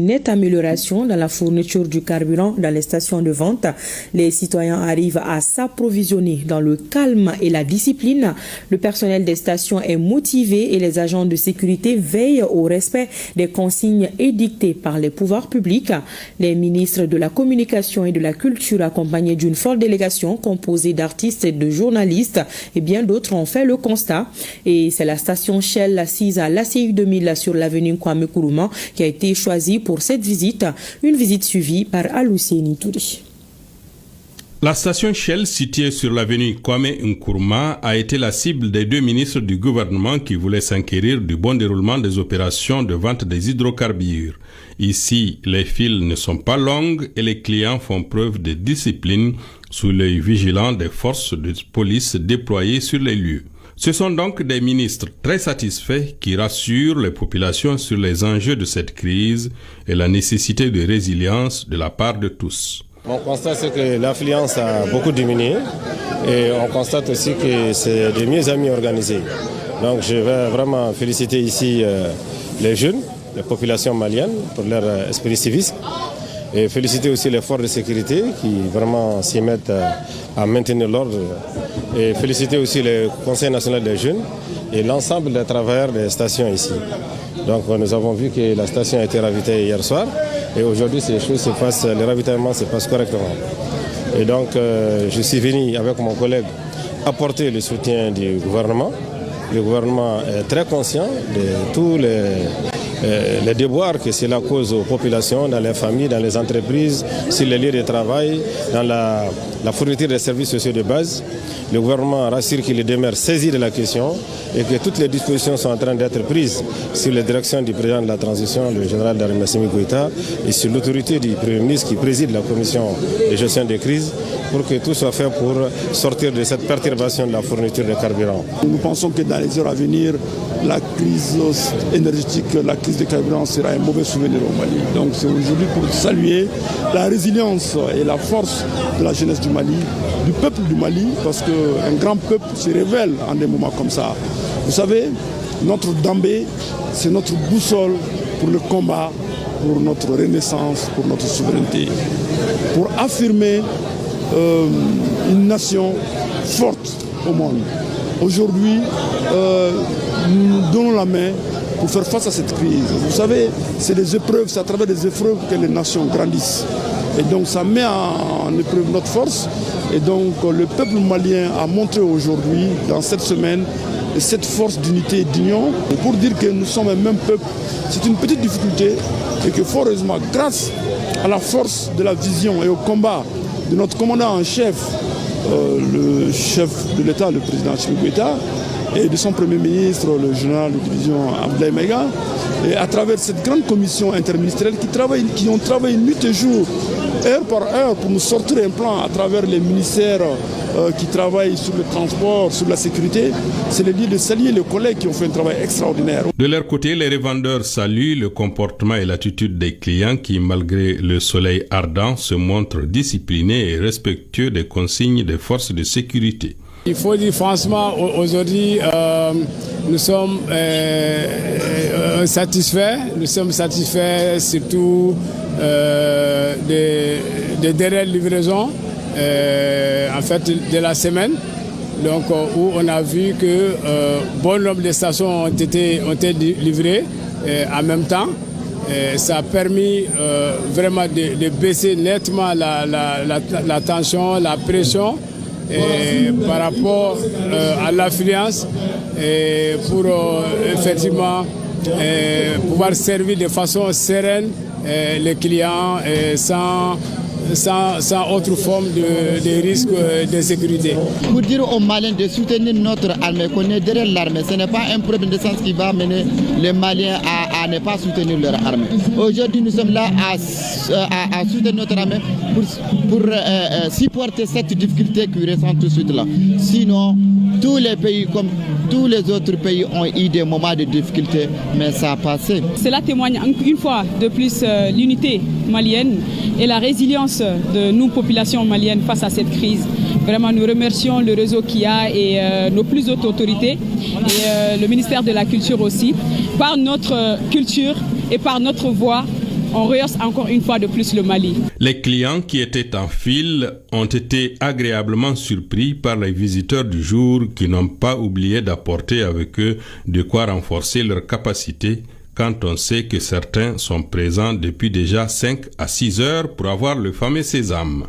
Nette amélioration dans la fourniture du carburant dans les stations de vente. Les citoyens arrivent à s'approvisionner dans le calme et la discipline. Le personnel des stations est motivé et les agents de sécurité veillent au respect des consignes édictées par les pouvoirs publics. Les ministres de la Communication et de la Culture, accompagnés d'une forte délégation composée d'artistes et de journalistes et bien d'autres, ont fait le constat. Et c'est la station Shell assise à l'ACU 2000 sur l'avenue Kwame Nkrumah qui a été choisie pour cette visite, une visite suivie par Alousseni Touré. La station Shell, située sur l'avenue Kwame Nkrumah, a été la cible des deux ministres du gouvernement qui voulaient s'enquérir du bon déroulement des opérations de vente des hydrocarbures. Ici, les files ne sont pas longues et les clients font preuve de discipline sous l'œil vigilant des forces de police déployées sur les lieux. Ce sont donc des ministres très satisfaits qui rassurent les populations sur les enjeux de cette crise et la nécessité de résilience de la part de tous. Mon constat, c'est que l'affluence a beaucoup diminué et on constate aussi que c'est de mieux en mieux organisé. Donc je vais vraiment féliciter ici les jeunes, les populations maliennes pour leur esprit civisme et féliciter aussi les forces de sécurité qui vraiment s'y mettent à maintenir l'ordre et féliciter aussi le Conseil national des jeunes et l'ensemble des travailleurs des stations ici. Donc nous avons vu que la station a été ravitaillée hier soir et aujourd'hui ces choses se passent, le ravitaillement se passe correctement. Et donc je suis venu avec mon collègue apporter le soutien du gouvernement. Le gouvernement est très conscient de tous les déboires que cela cause aux populations, dans les familles, dans les entreprises, sur les lieux de travail, dans la fourniture des services sociaux de base. Le gouvernement rassure qu'il demeure saisi de la question et que toutes les dispositions sont en train d'être prises sur la direction du président de la transition, le général d'armée Assimi Goïta, et sur l'autorité du Premier ministre qui préside la commission de gestion des crises pour que tout soit fait pour sortir de cette perturbation de la fourniture de carburant. Nous pensons que dans les heures à venir, la crise énergétique, la crise de carburant sera un mauvais souvenir au Mali. Donc c'est aujourd'hui pour saluer la résilience et la force de la jeunesse du Mali, du peuple du Mali, parce qu'un grand peuple se révèle en des moments comme ça. Vous savez, notre Dambé, c'est notre boussole pour le combat, pour notre renaissance, pour notre souveraineté, pour affirmer une nation forte au monde. Aujourd'hui, nous nous donnons la main pour faire face à cette crise. Vous savez, c'est des épreuves, c'est à travers des épreuves que les nations grandissent. Et donc ça met en épreuve notre force. Et donc le peuple malien a montré aujourd'hui, dans cette semaine, cette force d'unité et d'union. Pour dire que nous sommes un même peuple, c'est une petite difficulté et que fort heureusement, grâce à la force de la vision et au combat de notre commandant en chef, le chef de l'État, le président Assimi Goïta, et de son premier ministre, le général de division Abdoulaye Maïga, et à travers cette grande commission interministérielle qui ont travaillé nuit et jour, heure par heure, pour nous sortir un plan à travers les ministères qui travaillent sur le transport, sur la sécurité. C'est le lieu de saluer les collègues qui ont fait un travail extraordinaire. De leur côté, les revendeurs saluent le comportement et l'attitude des clients qui, malgré le soleil ardent, se montrent disciplinés et respectueux des consignes des forces de sécurité. Il faut dire franchement, aujourd'hui, nous sommes satisfaits. Nous sommes satisfaits surtout des dernières livraisons en fait, de la semaine. Donc, où on a vu que bon nombre de stations ont été livrées en même temps. Ça a permis vraiment de baisser nettement la tension, la pression. Par rapport à l'affluence pour effectivement pouvoir servir de façon sereine les clients sans autre forme de risque d'insécurité. Pour dire aux Maliens de soutenir notre armée, qu'on est derrière l'armée, ce n'est pas un problème de sens qui va amener les Maliens à ne pas soutenir leur armée. Aujourd'hui, nous sommes là à soutenir notre armée pour supporter cette difficulté qu'ils ressentent tout de suite là. Sinon, tous les pays, comme tous les autres pays, ont eu des moments de difficulté, mais ça a passé. Cela témoigne une fois de plus l'unité malienne et la résilience de nous, populations maliennes, face à cette crise. Vraiment, nous remercions le réseau KIA et nos plus hautes autorités et le ministère de la Culture aussi. Par notre culture et par notre voix, on rehausse encore une fois de plus le Mali. Les clients qui étaient en file ont été agréablement surpris par les visiteurs du jour qui n'ont pas oublié d'apporter avec eux de quoi renforcer leur capacité quand on sait que certains sont présents depuis déjà 5 à 6 heures pour avoir le fameux sésame.